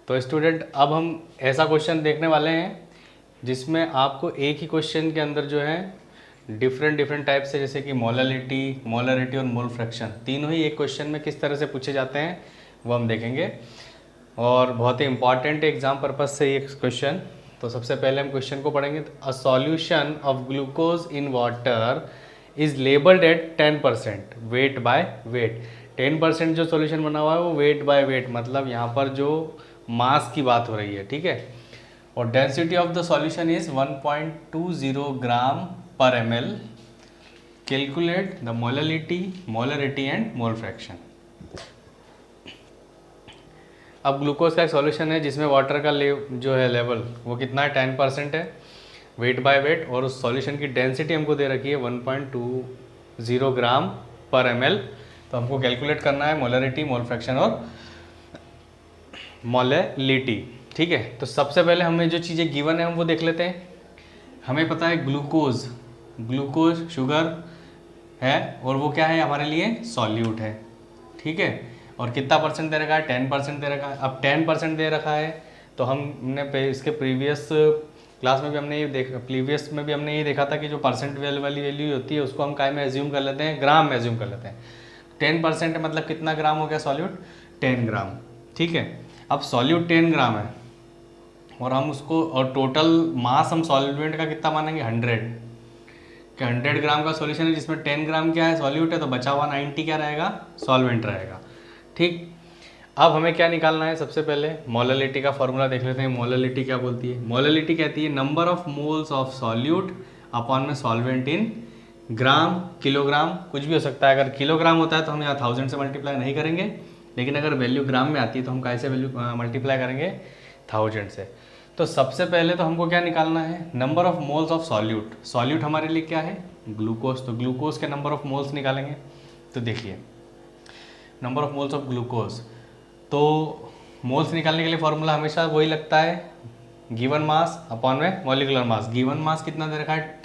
तो स्टूडेंट अब हम ऐसा क्वेश्चन देखने वाले हैं जिसमें आपको एक ही क्वेश्चन के अंदर जो है डिफरेंट डिफरेंट टाइप से, जैसे कि मोलरिटी और मोल फ्रैक्शन, तीनों ही एक क्वेश्चन में किस तरह से पूछे जाते हैं वो हम देखेंगे। और बहुत ही इंपॉर्टेंट एग्जाम पर्पज से ये क्वेश्चन। तो सबसे पहले हम क्वेश्चन को पढ़ेंगे। A solution of glucose in water is labelled at 10% weight by weight. 10% जो सॉल्यूशन बना हुआ है वो वेट बाय वेट, मतलब यहाँ पर जो मास की बात हो रही है, ठीक है। और density of the solution is 1.20 ग्राम पर ml। Calculate the molarity and mole fraction. अब ग्लूकोज का एक सॉल्यूशन है जिसमें वाटर का जो है लेवल वो कितना है, 10% है, वेट बाय वेट, और उस सॉल्यूशन की डेंसिटी हमको दे रखी है 1.20 ग्राम पर ml। तो हमको कैलकुलेट करना है मोलरिटी, मोल फ्रैक्शन और मोलैलिटी, ठीक है। तो सबसे पहले हमें जो चीज़ें गिवन है हम वो देख लेते हैं। हमें पता है ग्लूकोज शुगर है और वो क्या है, हमारे लिए सॉल्यूट है, ठीक है। और कितना परसेंट दे रखा है, 10% दे रखा है। अब 10% दे रखा है तो हमने इसके प्रीवियस क्लास में भी हमने ये देखा था कि जो परसेंट वाली वैल्यू होती है उसको हम काय में एज्यूम कर लेते हैं, ग्राम में एज्यूम कर लेते हैं। 10% मतलब कितना ग्राम हो गया सॉल्यूट, 10 ग्राम, ठीक है। अब सॉल्यूट 10 ग्राम है और हम उसको, और टोटल मास हम सॉल्वेंट का कितना मानेंगे, 100 कि 100 ग्राम का सॉल्यूशन है जिसमें 10 ग्राम क्या है, सॉल्यूट है, तो बचा हुआ 90 क्या रहेगा, सॉल्वेंट रहेगा, ठीक। अब हमें क्या निकालना है, सबसे पहले मोलरिटी का फॉर्मूला देख लेते हैं। मोलरिटी क्या बोलती है, मोलरिटी कहती है number of moles of solute upon में सॉल्वेंट इन ग्राम, किलोग्राम, कुछ भी हो सकता है। अगर किलोग्राम होता है तो हम यहाँ 1000 से मल्टीप्लाई नहीं करेंगे, लेकिन अगर वैल्यू ग्राम में आती है तो हम कैसे वैल्यू मल्टीप्लाई करेंगे, 1000 से। तो सबसे पहले तो हमको क्या निकालना है, number of moles of solute हमारे लिए क्या है, ग्लूकोज। तो ग्लूकोज के नंबर ऑफ मोल्स निकालेंगे। तो देखिए number of moles of glucose, तो मोल्स निकालने के लिए फॉर्मूला हमेशा वही लगता है, गिवन मास अपॉन में मॉलिकुलर मास। गिवन मास कितना दे रखा है,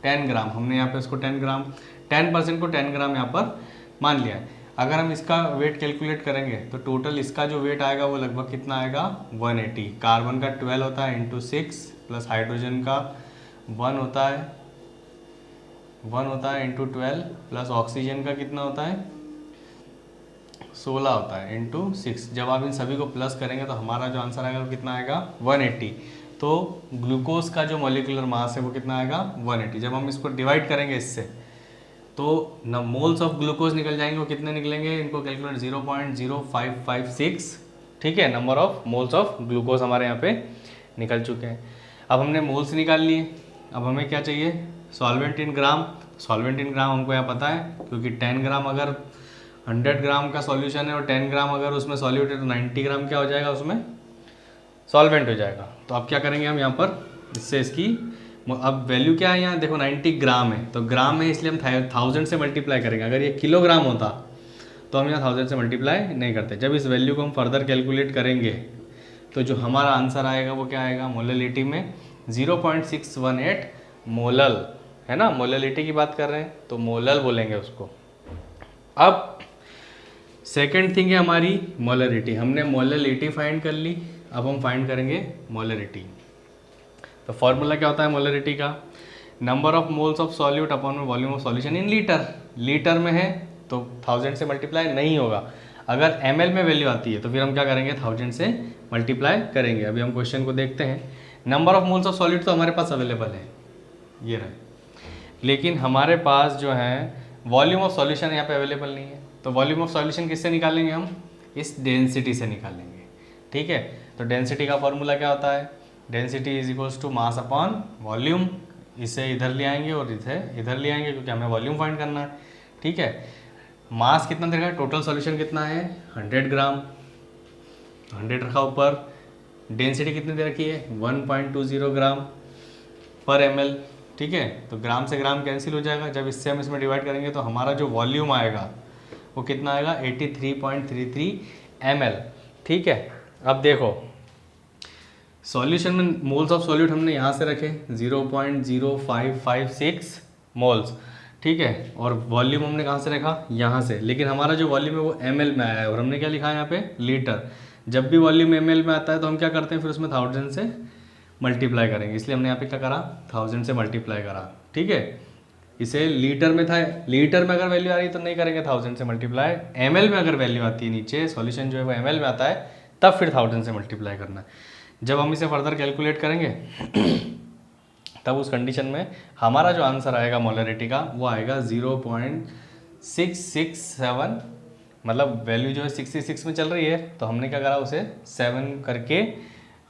10 ग्राम, हमने यहाँ पे इसको 10 ग्राम, 10% को 10 ग्राम यहाँ पर मान लिया है। अगर हम इसका वेट कैलकुलेट करेंगे तो टोटल इसका जो वेट आएगा वो लगभग कितना आएगा, 180। कार्बन का 12 होता है इंटू 6 प्लस हाइड्रोजन का 1 होता है इंटू 12 प्लस ऑक्सीजन का कितना होता है, 16 होता है इंटू 6। जब आप इन सभी को प्लस करेंगे तो हमारा जो आंसर आएगा वो कितना आएगा, 180। तो ग्लूकोज का जो मॉलिक्यूलर मास है वो कितना आएगा, 180। जब हम इसको डिवाइड करेंगे इससे तो न मोल्स ऑफ ग्लूकोज निकल जाएंगे, वो कितने निकलेंगे, इनको कैलकुलेट 0.0556, ठीक है। Number of moles of glucose हमारे यहाँ पे निकल चुके हैं। अब हमने मोल्स निकाल लिए, अब हमें क्या चाहिए, solvent in gram. Solvent in ग्राम हमको यहाँ पता है, क्योंकि 10 ग्राम अगर 100 ग्राम का सॉल्यूशन है और 10 ग्राम अगर उसमें सॉल्यूट है तो 90 ग्राम क्या हो जाएगा, उसमें सॉल्वेंट हो जाएगा। तो अब क्या करेंगे हम यहाँ पर, इससे इसकी अब वैल्यू क्या है, यहाँ देखो 90 ग्राम है, तो ग्राम है इसलिए हम 1000 से मल्टीप्लाई करेंगे। अगर ये किलोग्राम होता तो हम यहाँ 1000 से मल्टीप्लाई नहीं करते। जब इस वैल्यू को हम फर्दर कैलकुलेट करेंगे तो जो हमारा आंसर आएगा वो क्या आएगा, मोलरिटी में 0.618 मोलल, है ना, मोलरिटी की बात कर रहे हैं तो मोलल बोलेंगे उसको। अब सेकेंड थिंग है हमारी मोलरिटी। हमने मोलरिटी फाइंड कर ली, अब हम फाइंड करेंगे मोलरिटी। तो फॉर्मूला क्या होता है मोलरिटी का, number of moles of solute upon में volume of solution in litre. Litre में है तो 1000 से मल्टीप्लाई नहीं होगा। अगर ml में वैल्यू आती है तो फिर हम क्या करेंगे, 1000 से मल्टीप्लाई करेंगे। अभी हम क्वेश्चन को देखते हैं। Number of moles of solute तो हमारे पास अवेलेबल है, ये रहे, लेकिन हमारे पास जो है वॉल्यूम ऑफ सॉल्यूशन यहाँ पे अवेलेबल नहीं है। तो वॉल्यूम ऑफ सॉल्यूशन किससे निकालेंगे, हम इस डेंसिटी से निकालेंगे, ठीक है। तो डेंसिटी का फॉर्मूला क्या होता है, density is equals to mass upon volume. इसे इधर ले आएंगे और इसे इधर ले आएंगे क्योंकि हमें वॉल्यूम फाइंड करना है, ठीक है। मास कितना दे रखा है, टोटल सॉल्यूशन कितना है, 100 ग्राम, 100 रखा ऊपर। डेंसिटी कितनी दे रखी है, 1.20 ग्राम पर ml, ठीक है। तो ग्राम से ग्राम कैंसिल हो जाएगा। जब इससे हम इसमें डिवाइड करेंगे तो हमारा जो वॉल्यूम आएगा वो कितना आएगा, 83.33 ml, ठीक है। अब देखो सॉल्यूशन में मोल्स ऑफ सॉल्यूट हमने यहाँ से रखे 0.0556 मोल्स, ठीक है, और वॉल्यूम हमने कहाँ से रखा, यहाँ से, लेकिन हमारा जो वॉल्यूम है वो ml में आया है और हमने क्या लिखा है यहाँ पे, लीटर। जब भी वॉल्यूम ml में आता है तो हम क्या करते हैं, फिर उसमें 1000 से मल्टीप्लाई करेंगे, इसलिए हमने यहाँ पे क्या करा, 1000 से मल्टीप्लाई करा। ठीक है, इसे लीटर में था, लीटर में अगर वैल्यू आ रही है तो नहीं करेंगे 1000 से मल्टीप्लाई, ml में अगर वैल्यू आती है नीचे, सॉल्यूशन जो है वो ml में आता है, तब फिर 1000 से मल्टीप्लाई करना है। जब हम इसे फर्दर कैलकुलेट करेंगे तब उस कंडीशन में हमारा जो आंसर आएगा मोलरिटी का वो आएगा 0.667, मतलब वैल्यू जो है 66 में चल रही है तो हमने क्या करा, उसे 7 करके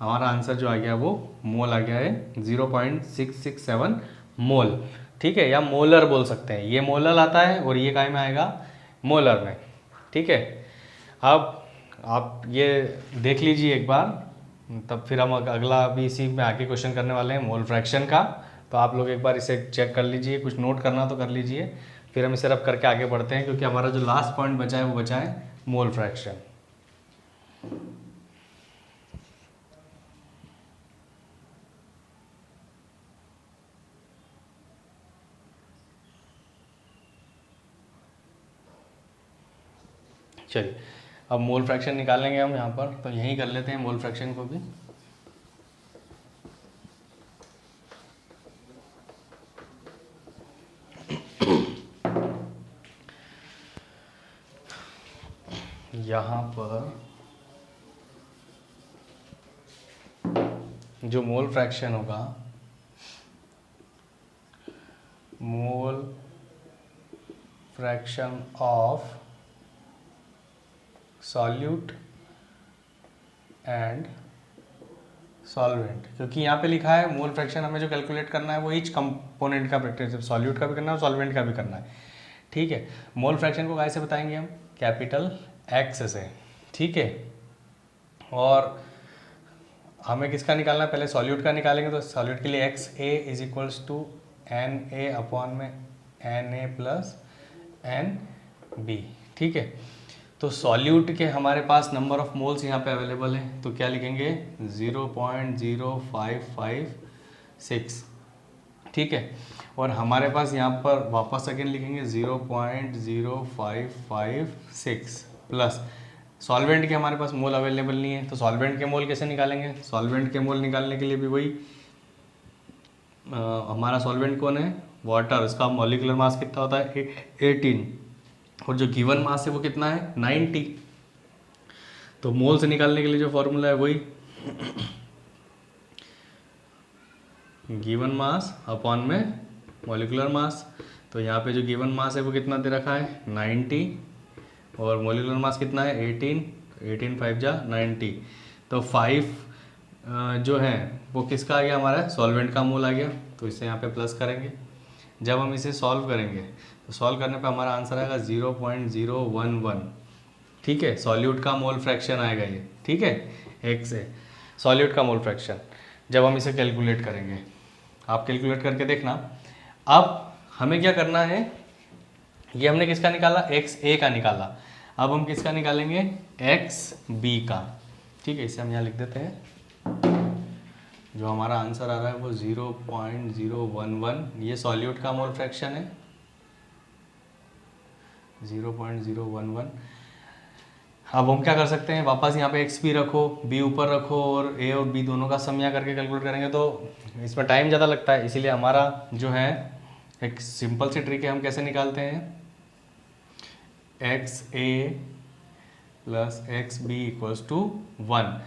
हमारा आंसर जो आ गया वो मोल आ गया है 0.667 मोल। ठीक है, या मोलर बोल सकते हैं, ये मोलर आता है और ये काय में आएगा, मोलर में। ठीक है, अब आप ये देख लीजिए एक बार, तब फिर हम अगला भी इसी में आगे क्वेश्चन करने वाले हैं मोल फ्रैक्शन का, तो आप लोग एक बार इसे चेक कर लीजिए, कुछ नोट करना तो कर लीजिए, फिर हम इसे रब करके आगे बढ़ते हैं, क्योंकि हमारा जो लास्ट पॉइंट बचा है वो बचा है मोल फ्रैक्शन। चलिए, अब मोल फ्रैक्शन निकालेंगे हम यहाँ पर, तो यहीं कर लेते हैं मोल फ्रैक्शन को भी। यहाँ पर जो मोल फ्रैक्शन होगा, mole fraction of solute and solvent, क्योंकि यहाँ पे लिखा है मोल फ्रैक्शन हमें जो कैलकुलेट करना है वो ईच कंपोनेंट का प्रैक्टिस, सॉल्यूट का भी करना है और सॉल्वेंट का भी करना है। ठीक है, मोल फ्रैक्शन को कैसे बताएंगे हम, कैपिटल एक्स से। ठीक है, और हमें किसका निकालना है, पहले सॉल्यूट का निकालेंगे, तो सॉल्यूट के लिए x a is equals to n a upon में n a plus n b. ठीक है, तो सॉल्यूट के हमारे पास नंबर ऑफ मोल्स यहाँ पे अवेलेबल है, तो क्या लिखेंगे 0.0556। ठीक है, और हमारे पास यहाँ पर वापस अगेन लिखेंगे 0.0556 प्लस सॉल्वेंट के हमारे पास मोल अवेलेबल नहीं है, तो सॉल्वेंट के मोल कैसे निकालेंगे, सॉल्वेंट के मोल निकालने के लिए भी वही हमारा सॉल्वेंट कौन है, वाटर, इसका मॉलिक्यूलर मास कितना होता है 18, और जो गिवन मास है वो कितना है 90, तो मोल से निकालने के लिए जो फॉर्मूला है वही गिवन मास अपॉन में मॉलिक्यूलर मास। तो यहाँ पे जो गिवन मास है वो कितना दे रखा है 90, और मॉलिक्यूलर मास कितना है 18, 18 5 जा 90, तो 5 जो है वो किसका आ गया, हमारा सॉल्वेंट का मोल आ गया, तो इसे यहाँ पे प्लस करेंगे। जब हम इसे सॉल्व करेंगे तो सॉल्व करने पे हमारा आंसर आएगा 0.011। ठीक है, सॉल्यूट का मोल फ्रैक्शन आएगा ये। ठीक है, एक से सॉल्यूट का मोल फ्रैक्शन जब हम इसे कैलकुलेट करेंगे, आप कैलकुलेट करके देखना। अब हमें क्या करना है, ये हमने किसका निकाला, एक्स ए का निकाला, अब हम किसका निकालेंगे, एक्स बी का। ठीक है, इसे हम यहाँ लिख देते हैं, जो हमारा आंसर आ रहा है वो 0.011, ये सॉल्यूट का मोल फ्रैक्शन है 0.011। अब हम क्या कर सकते हैं, वापस यहाँ पे एक्स भी रखो, बी ऊपर रखो, और ए और बी दोनों का सम यहाँ करके कैलकुलेट करेंगे तो इसमें टाइम ज़्यादा लगता है, इसीलिए हमारा जो है एक सिंपल सी ट्रिक है, हम कैसे निकालते हैं, x a plus x b equals to 1।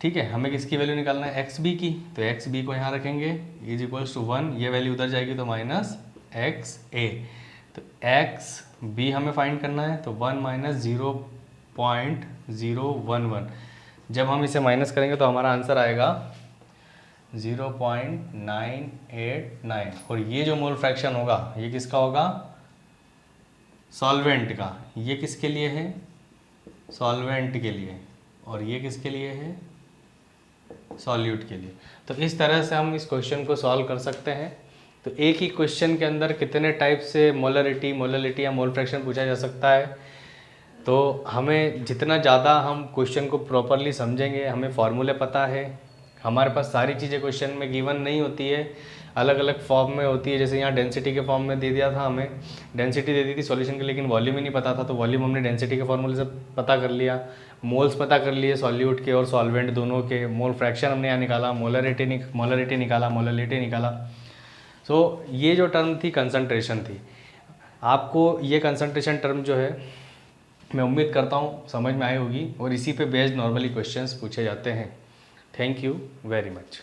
ठीक है, हमें किसकी वैल्यू निकालना है, एक्स बी की, तो एक्स बी को यहाँ रखेंगे इज इक्वल्स टू 1, ये वैल्यू उधर जाएगी तो माइनस एक्स ए, तो एक्स बी हमें फाइंड करना है, तो 1 माइनस 0.011, जब हम इसे माइनस करेंगे तो हमारा आंसर आएगा 0.989, और ये जो मोल फ्रैक्शन होगा ये किसका होगा, सॉल्वेंट का, ये किसके लिए है, सॉल्वेंट के लिए, और ये किसके लिए है, सॉल्यूट के लिए। तो इस तरह से हम इस क्वेश्चन को सॉल्व कर सकते हैं। तो एक ही क्वेश्चन के अंदर कितने टाइप से मोलरिटी, मोललिटी या मोल फ्रैक्शन पूछा जा सकता है, तो हमें जितना ज़्यादा हम क्वेश्चन को प्रॉपरली समझेंगे, हमें फॉर्मूले पता है, हमारे पास सारी चीज़ें क्वेश्चन में गिवन नहीं होती है, अलग अलग फॉर्म में होती है। जैसे यहाँ डेंसिटी के फॉर्म में दे दिया था, हमें डेंसिटी दे दी थी सॉल्यूशन की, लेकिन वॉल्यूम ही नहीं पता था, तो वॉल्यूम हमने डेंसिटी के फॉर्मूले से पता कर लिया। मोल्स पता कर लिए सॉल्यूट के और सॉल्वेंट दोनों के। मोल फ्रैक्शन हमने यहाँ निकाला, मोलरिटी निकाला, मोलरिटी निकाला। सो ये जो टर्म थी कंसंट्रेशन थी। आपको ये कंसंट्रेशन टर्म जो है मैं उम्मीद करता हूँ समझ में आई होगी, और इसी पे बेस्ड नॉर्मली क्वेश्चंस पूछे जाते हैं। Thank you very much.